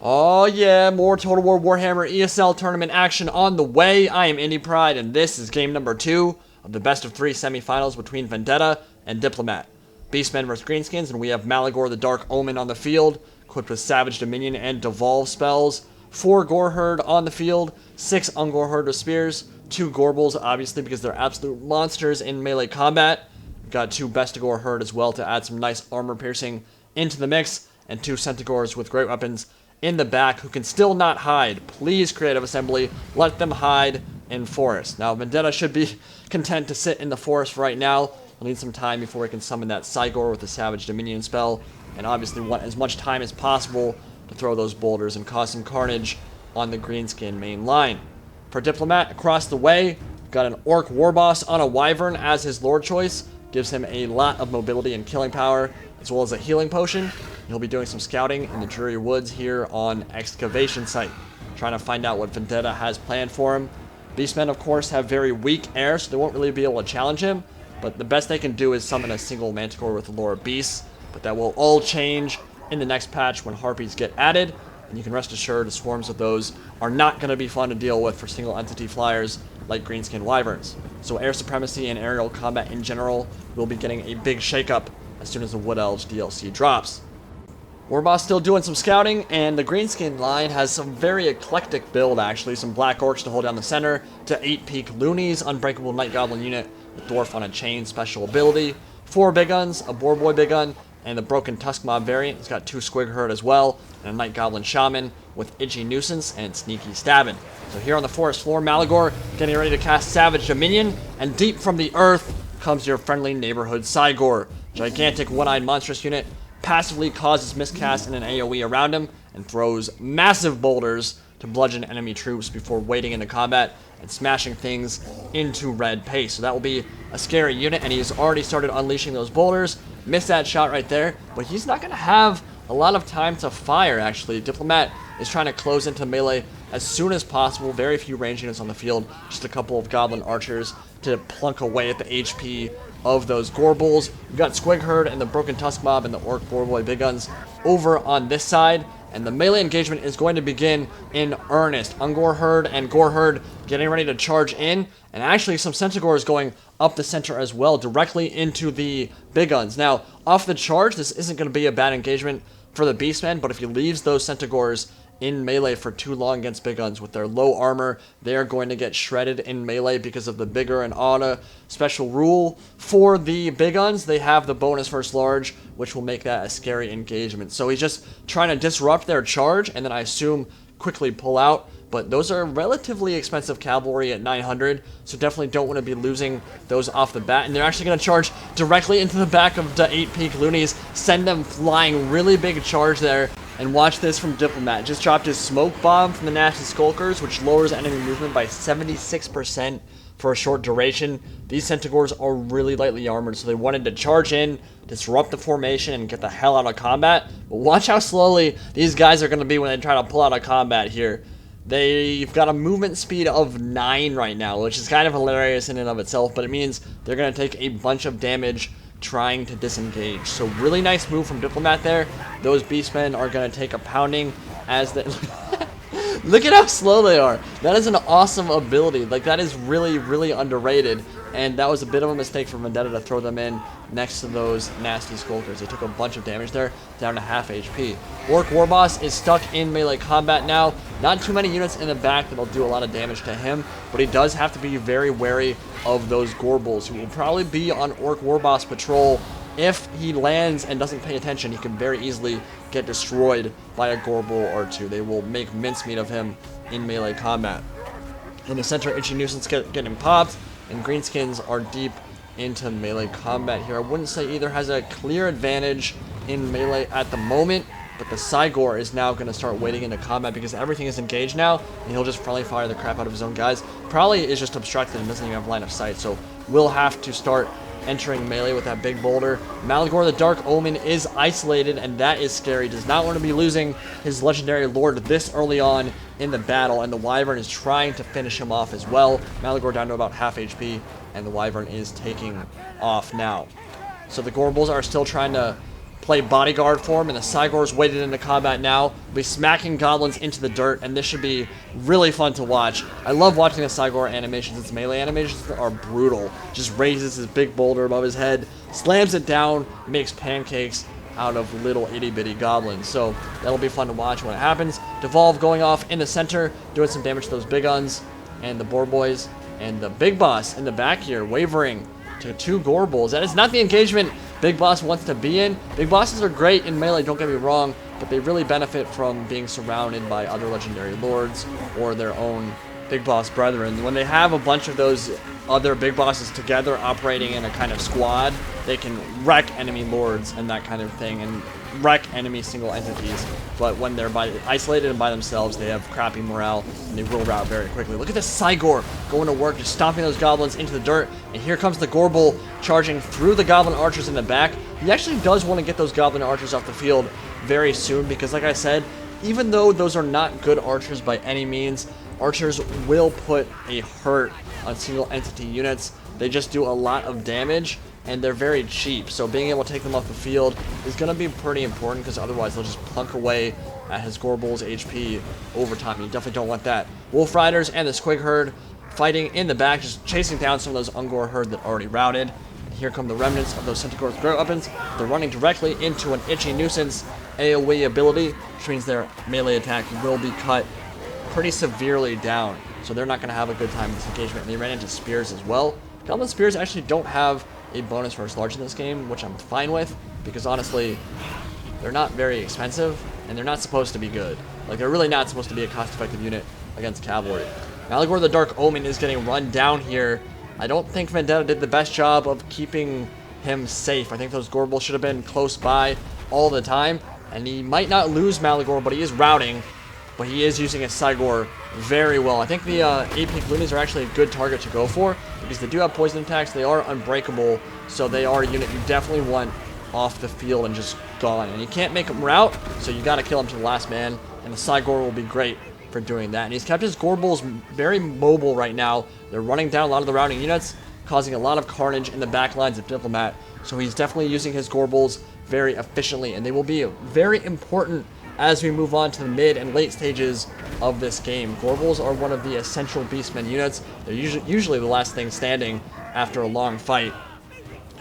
Oh yeah, more Total War Warhammer ESL Tournament action on the way. I am Indy Pride, and this is game number 2 of the best of 3 semifinals between Vendetta and Diplomatt. Beastmen vs Greenskins, and we have Malagor the Dark Omen on the field, equipped with Savage Dominion and Devolve spells. 4 Goreherd on the field, 6 Ungoreherd with spears, 2 Gorebulls, obviously because they're absolute monsters in melee combat. We've got 2 Bestigor Herd as well to add some nice armor piercing into the mix, and 2 Centaurs with great weapons in the back who can still not hide. Please, Creative Assembly, let them hide in forest. Now, Vendetta should be content to sit in the forest right now. We'll need some time before we can summon that Cygor with the Savage Dominion spell, and obviously want as much time as possible to throw those boulders and cause some carnage on the Greenskin main line. For Diplomatt, across the way, got an Orc Warboss on a Wyvern as his lord choice. Gives him a lot of mobility and killing power, as well as a healing potion. He'll be doing some scouting in the Dreary Woods here on Excavation Site, trying to find out what Vendetta has planned for him. Beastmen, of course, have very weak air, so they won't really be able to challenge him, but the best they can do is summon a single Manticore with the Lore of Beasts, but that will all change in the next patch when Harpies get added, and you can rest assured the swarms of those are not going to be fun to deal with for single entity flyers like Greenskin Wyverns. So air supremacy and aerial combat in general will be getting a big shakeup as soon as the Wood Elves DLC drops. Warboss still doing some scouting, and the Greenskin line has some very eclectic build actually. Some Black Orcs to hold down the center, to 8 Peaks Loonies, Unbreakable Night Goblin unit with Dwarf on a Chain special ability, 4 Big Uns, a Boar Boy Big Un, and the Broken Tusk Mob variant. It's got 2 Squig Herd as well, and a Night Goblin Shaman with Itchy Nuisance and Sneaky Stabbing. So here on the forest floor, Malagor getting ready to cast Savage Dominion, and deep from the earth comes your friendly neighborhood Cygor. Gigantic one-eyed monstrous unit, passively causes miscast in an AoE around him, and throws massive boulders to bludgeon enemy troops before wading into combat and smashing things into red paste. So that will be a scary unit, and he's already started unleashing those boulders. Missed that shot right there, but he's not going to have a lot of time to fire, actually. Diplomatt is trying to close into melee as soon as possible. Very few range units on the field, just a couple of Goblin Archers to plunk away at the HP of those Gorebulls. We've got Squig Herd and the Broken Tusk Mob and the Orc Boar Boy Big Uns over on this side, and the melee engagement is going to begin in earnest. Ungoreherd and Goreherd getting ready to charge in, and actually some Centaurs going up the center as well, directly into the Big Uns. Now, off the charge, this isn't going to be a bad engagement for the Beastmen, but if he leaves those Centaurs in melee for too long against Big Uns with their low armor, they are going to get shredded in melee because of the bigger and auto special rule. For the Big Uns, they have the bonus first large, which will make that a scary engagement. So he's just trying to disrupt their charge, and then I assume quickly pull out. But those are relatively expensive cavalry at 900, so definitely don't want to be losing those off the bat. And they're actually going to charge directly into the back of the 8 Peaks Loonies, send them flying, really big charge there. And watch this from Diplomatt. Just dropped his smoke bomb from the Nasty Skulkers, which lowers enemy movement by 76% for a short duration. These Centaurs are really lightly armored, so they wanted to charge in, disrupt the formation, and get the hell out of combat. But watch how slowly these guys are going to be when they try to pull out of combat here. They've got a movement speed of 9 right now, which is kind of hilarious in and of itself, but it means they're going to take a bunch of damage trying to disengage. So really nice move from Diplomatt there. Those Beastmen are going to take a pounding as they... Look at how slow they are. That is an awesome ability. Like, that is really, really underrated. And that was a bit of a mistake for Vendetta to throw them in next to those Nasty Skulkers. They took a bunch of damage there, down to half HP. Orc Warboss is stuck in melee combat now. Not too many units in the back that'll do a lot of damage to him, but he does have to be very wary of those Gorebulls, who will probably be on Orc Warboss patrol. If he lands and doesn't pay attention, he can very easily get destroyed by a Gorebull or two. They will make mincemeat of him in melee combat. In the center, Itchy Nuisance getting popped, and Greenskins are deep into melee combat here. I wouldn't say either has a clear advantage in melee at the moment, but the Cygor is now going to start wading into combat because everything is engaged now, and he'll just friendly fire the crap out of his own guys. Probably is just obstructed and doesn't even have line of sight, so we'll have to start entering melee with that big boulder. Malagor the Dark Omen is isolated, and that is scary. Does not want to be losing his legendary lord this early on in the battle, and the Wyvern is trying to finish him off as well. Malagor down to about half HP, and the Wyvern is taking off now. So the Gorebulls are still trying to play bodyguard for him, and the Cygor's waded into combat now. We'll be smacking goblins into the dirt, and this should be really fun to watch. I love watching the Cygor animations. Its melee animations are brutal. Just raises his big boulder above his head, slams it down, makes pancakes out of little itty-bitty goblins. So that'll be fun to watch when it happens. Devolve going off in the center, doing some damage to those Big Uns and the Boar Boys. And the Big Boss in the back here, wavering to 2 Gorebulls. That is not the engagement Big Boss wants to be in. Big Bosses are great in melee, don't get me wrong, but they really benefit from being surrounded by other legendary lords or their own Big Boss brethren. When they have a bunch of those other Big Bosses together operating in a kind of squad, they can wreck enemy lords and that kind of thing, and wreck enemy single entities. But when they're isolated and by themselves, they have crappy morale and they will rout very quickly. Look at this Cygor going to work, just stomping those goblins into the dirt. And here comes the Gorebull charging through the goblin archers in the back. He actually does want to get those goblin archers off the field very soon because, like I said, even though those are not good archers by any means, archers will put a hurt on single entity units. They just do a lot of damage and they're very cheap, so being able to take them off the field is going to be pretty important because otherwise they'll just plunk away at his Gorebull's HP over time. You definitely don't want that. Wolf Riders and the Squig Herd fighting in the back, just chasing down some of those Ungor Herd that already routed. And here come the remnants of those Centaur's Great Weapons. They're running directly into an Itchy Nuisance AoE ability, which means their melee attack will be cut pretty severely down, so they're not going to have a good time with this engagement. And they ran into Spears as well. Goblin Spears actually don't have a bonus versus large in this game, which I'm fine with, because honestly, they're not very expensive, and they're not supposed to be good. Like, they're really not supposed to be a cost-effective unit against cavalry. Malagor the Dark Omen is getting run down here. I don't think Vendetta did the best job of keeping him safe. I think those Gorebulls should have been close by all the time, and he might not lose Malagor, but he is routing, but he is using his Cygor very well. I think the Eight Peaks Loonies are actually a good target to go for, because they do have poison attacks, they are unbreakable, so they are a unit you definitely want off the field and just gone. And you can't make them rout, so you gotta kill him to the last man, and the Cygor will be great for doing that. And he's kept his Gorebulls very mobile right now. They're running down a lot of the routing units, causing a lot of carnage in the back lines of Diplomatt, so he's definitely using his Gorebulls very efficiently, and they will be very important as we move on to the mid and late stages of this game. Gorebulls are one of the essential Beastmen units. They're usually the last thing standing after a long fight,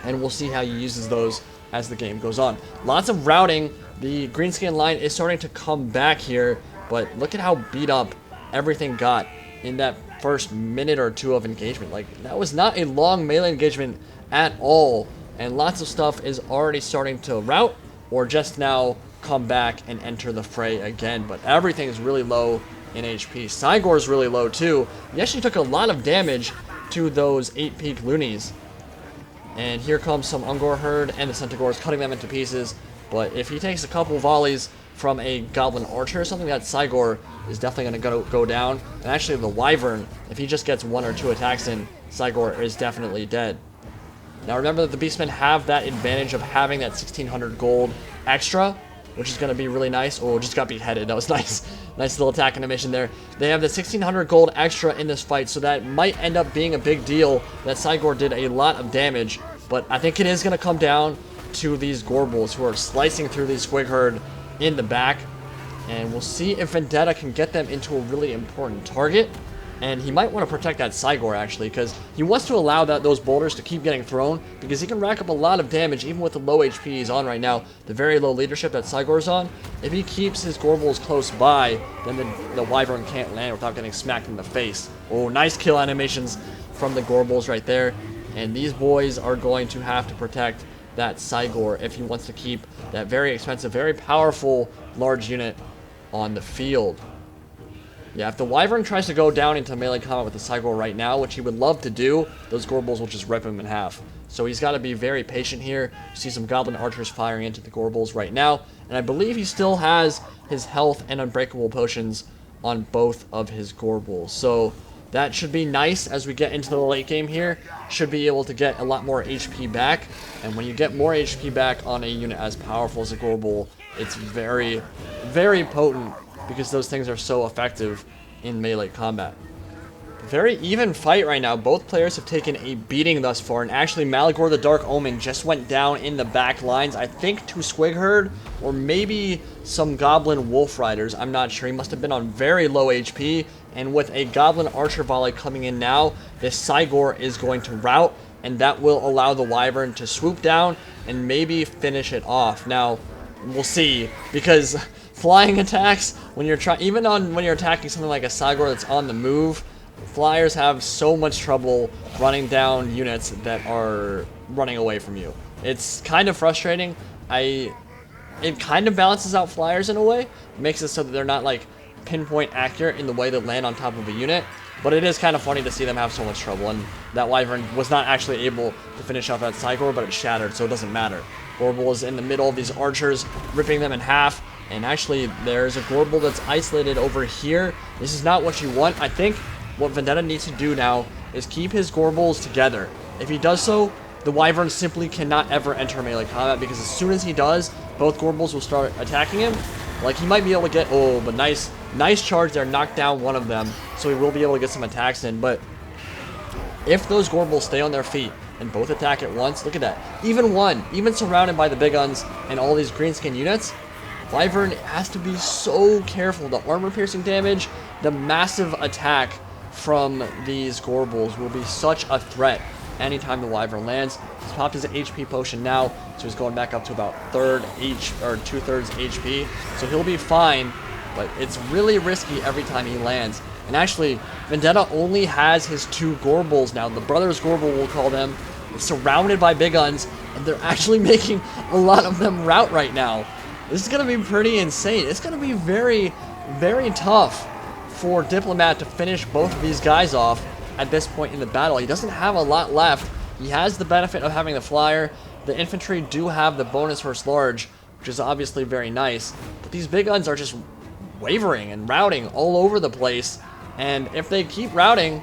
and we'll see how he uses those as the game goes on. Lots of routing. The Greenskin line is starting to come back here, but look at how beat up everything got in that first minute or two of engagement. Like, that was not a long melee engagement at all, and lots of stuff is already starting to rout or just now come back and enter the fray again. But everything is really low in HP. Cygor is really low too. He actually took a lot of damage to those 8 Peak Loonies. And here comes some Ungor Herd and the Centaurs cutting them into pieces. But if he takes a couple volleys from a Goblin Archer or something, that Cygor is definitely going to go down. And actually the Wyvern, if he just gets 1 or 2 attacks in, Cygor is definitely dead. Now remember that the Beastmen have that advantage of having that 1600 gold extra, which is going to be really nice. Oh, just got beheaded. That was nice. Nice little attack animation there. They have the 1600 gold extra in this fight, so that might end up being a big deal. That Cygor did a lot of damage, but I think it is going to come down to these Gorebulls who are slicing through these Squig Herd in the back, and we'll see if Vendetta can get them into a really important target. And he might want to protect that Cygor, actually, because he wants to allow those boulders to keep getting thrown, because he can rack up a lot of damage, even with the low HP he's on right now, the very low leadership that Cygor's on. If he keeps his Gorebulls close by, then the Wyvern can't land without getting smacked in the face. Oh, nice kill animations from the Gorebulls right there. And these boys are going to have to protect that Cygor if he wants to keep that very expensive, very powerful, large unit on the field. Yeah, if the Wyvern tries to go down into melee combat with the Cygor right now, which he would love to do, those Gorebulls will just rip him in half. So he's got to be very patient here. You see some Goblin Archers firing into the Gorebulls right now, and I believe he still has his health and unbreakable potions on both of his Gorebulls. So that should be nice as we get into the late game here. Should be able to get a lot more HP back, and when you get more HP back on a unit as powerful as a Gorebull, it's very, very potent, because those things are so effective in melee combat. Very even fight right now. Both players have taken a beating thus far, and actually Malagor the Dark Omen just went down in the back lines, I think to Squigherd, or maybe some Goblin Wolf Riders, I'm not sure. He must have been on very low HP, and with a Goblin Archer Volley coming in now, this Cygor is going to rout, and that will allow the Wyvern to swoop down and maybe finish it off. Now, we'll see, because flying attacks, when you're when you're attacking something like a Cygor that's on the move, Flyers have so much trouble running down units that are running away from you. It's kind of frustrating. It kind of balances out Flyers in a way. It makes it so that they're not like pinpoint accurate in the way they land on top of a unit. But it is kind of funny to see them have so much trouble. And that Wyvern was not actually able to finish off that Cygor, but it shattered, so it doesn't matter. Gorebull is in the middle of these archers, ripping them in half. And actually, there's a Gorebull that's isolated over here. This is not what you want. I think what Vendetta needs to do now is keep his Gorebulls together. If he does so, the Wyvern simply cannot ever enter melee combat, because as soon as he does, both Gorebulls will start attacking him. Like, he might be able to get, oh, but nice charge there, knock down one of them, so he will be able to get some attacks in. But if those Gorebulls stay on their feet and both attack at once, look at that. Even surrounded by the Big Uns and all these Greenskin units, Wyvern has to be so careful. The armor piercing damage, the massive attack from these Gorebulls will be such a threat anytime the Wyvern lands. He's popped his HP potion now, so he's going back up to about two-thirds HP. So he'll be fine, but it's really risky every time he lands. And actually, Vendetta only has his two Gorebulls now. The Brothers Gorebull, we'll call them. It's surrounded by Big Uns, and they're actually making a lot of them rout right now. This is going to be pretty insane. It's going to be very, very tough for Diplomatt to finish both of these guys off at this point in the battle. He doesn't have a lot left. He has the benefit of having the flyer. The infantry do have the bonus versus large, which is obviously very nice. But these Big Uns are just wavering and routing all over the place. And if they keep routing,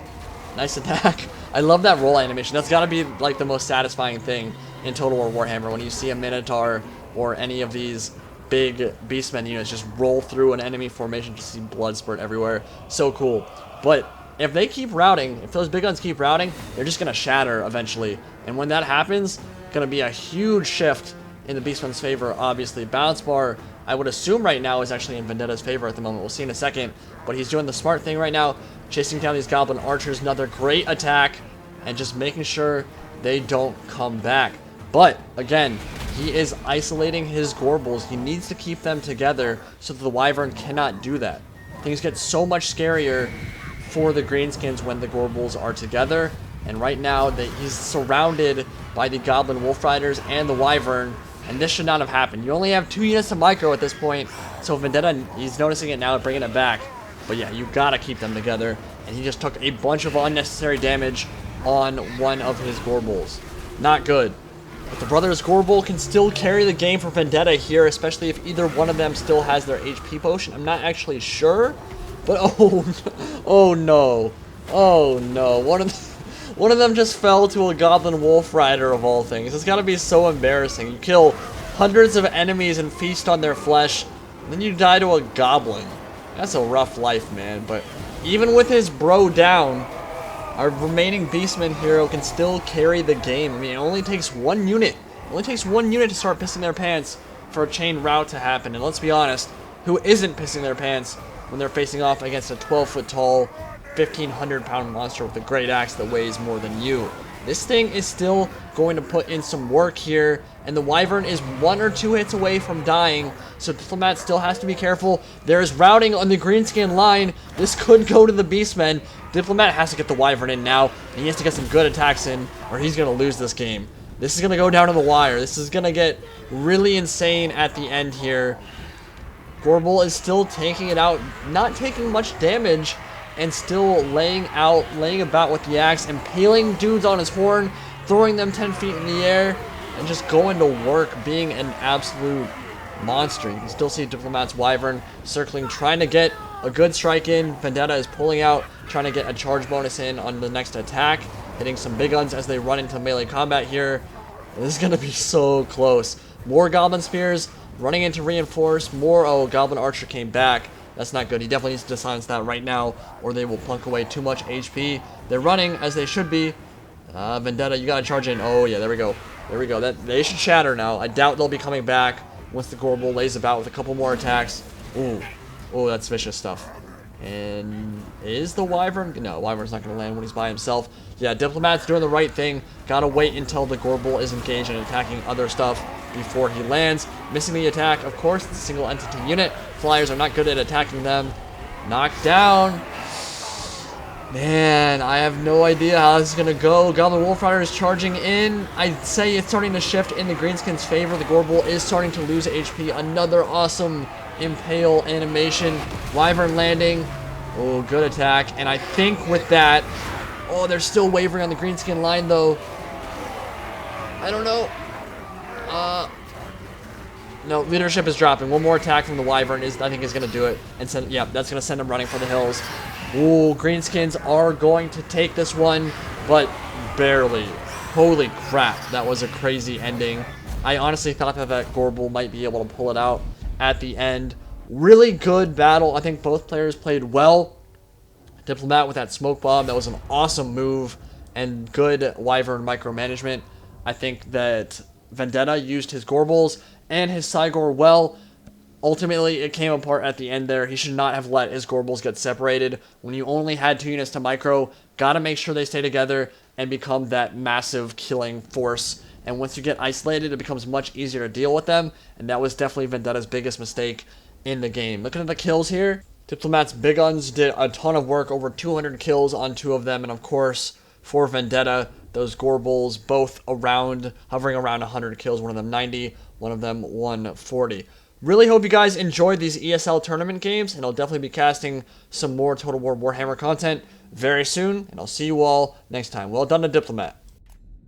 nice attack. I love that roll animation. That's got to be like the most satisfying thing in Total War Warhammer, when you see a Minotaur or any of these big Beastmen units just roll through an enemy formation, just see blood spurt everywhere. So cool. But if they keep routing, if those Big Uns keep routing, they're just going to shatter eventually. And when that happens, going to be a huge shift in the Beastmen's favor, obviously. Balance bar, I would assume right now, is actually in Vendetta's favor at the moment. We'll see in a second. But he's doing the smart thing right now, chasing down these Goblin Archers. Another great attack, and just making sure they don't come back. But, again, he is isolating his Gorebulls. He needs to keep them together so that the Wyvern cannot do that. Things get so much scarier for the Greenskins when the Gorebulls are together. And right now, he's surrounded by the Goblin Wolf Riders and the Wyvern, and this should not have happened. You only have 2 units to micro at this point, so Vendetta, he's noticing it now, bringing it back. But yeah, you gotta keep them together. And he just took a bunch of unnecessary damage on one of his Gorebulls. Not good. But the Brothers Gorebull can still carry the game for Vendetta here, especially if either one of them still has their HP potion. I'm not actually sure, but oh no. One of them just fell to a Goblin Wolf Rider of all things. It's gotta be so embarrassing. You kill hundreds of enemies and feast on their flesh, and then you die to a Goblin. That's a rough life, man. But even with his bro down, our remaining Beastman hero can still carry the game. I mean, it only takes 1 unit. It only takes 1 unit to start pissing their pants for a chain rout to happen. And let's be honest, who isn't pissing their pants when they're facing off against a 12-foot tall, 1,500-pound monster with a great axe that weighs more than you? This thing is still going to put in some work here, and the Wyvern is 1 or 2 hits away from dying, so Diplomatt still has to be careful. There's routing on the Greenskin line. This could go to the Beastmen. Diplomatt has to get the Wyvern in now, and he has to get some good attacks in, or he's going to lose this game. This is going to go down to the wire. This is going to get really insane at the end here. Gorebull is still taking it out, not taking much damage, and still laying about with the axe, impaling dudes on his horn, throwing them 10 feet in the air, and just going to work, being an absolute monster. You can still see Diplomatt's Wyvern circling, trying to get a good strike in. Vendetta is pulling out, trying to get a charge bonus in on the next attack, hitting some Big Uns as they run into melee combat here. This is going to be so close. More Goblin Spears running into reinforce. More, oh, Goblin Archer came back. That's not good. He definitely needs to silence that right now, or they will plunk away too much HP. They're running, as they should be. Vendetta, you gotta charge in. Oh, yeah, there we go. There we go. They should shatter now. I doubt they'll be coming back once the Gorebull lays about with a couple more attacks. Ooh. Oh, that's vicious stuff. And is the Wyvern? No, Wyvern's not going to land when he's by himself. Yeah, Diplomat's doing the right thing. Gotta wait until the Gorebull is engaged and attacking other stuff before he lands. Missing the attack, of course. It's a single entity unit. Flyers are not good at attacking them. Knocked down. Man, I have no idea how this is going to go. Goblin Wolf Rider is charging in. I'd say it's starting to shift in the Greenskins' favor. The Gorebull is starting to lose HP. Another awesome Impale animation. Wyvern landing. Oh, good attack. And I think with that... Oh, they're still wavering on the Greenskin line, though. I don't know. No, leadership is dropping. One more attack from the Wyvern I think is going to do it. And send, yeah, that's going to send them running for the hills. Ooh, Greenskins are going to take this one, but barely. Holy crap, that was a crazy ending. I honestly thought that Gorebull might be able to pull it out at the end. Really good battle. I think both players played well. Diplomat with that smoke bomb, that was an awesome move, and good Wyvern micromanagement. I think that Vendetta used his Gorebulls and his Cygor well. Ultimately, it came apart at the end there. He should not have let his Gorebulls get separated. When you only had 2 units to micro, gotta make sure they stay together and become that massive killing force. And once you get isolated, it becomes much easier to deal with them. And that was definitely Vendetta's biggest mistake in the game. Looking at the kills here, Diplomat's Big Uns did a ton of work, over 200 kills on 2 of them. And of course, for Vendetta, those Gorebulls both hovering around 100 kills. One of them 90, one of them 140. Really hope you guys enjoyed these ESL tournament games, and I'll definitely be casting some more Total War Warhammer content very soon, and I'll see you all next time. Well done to Diplomat.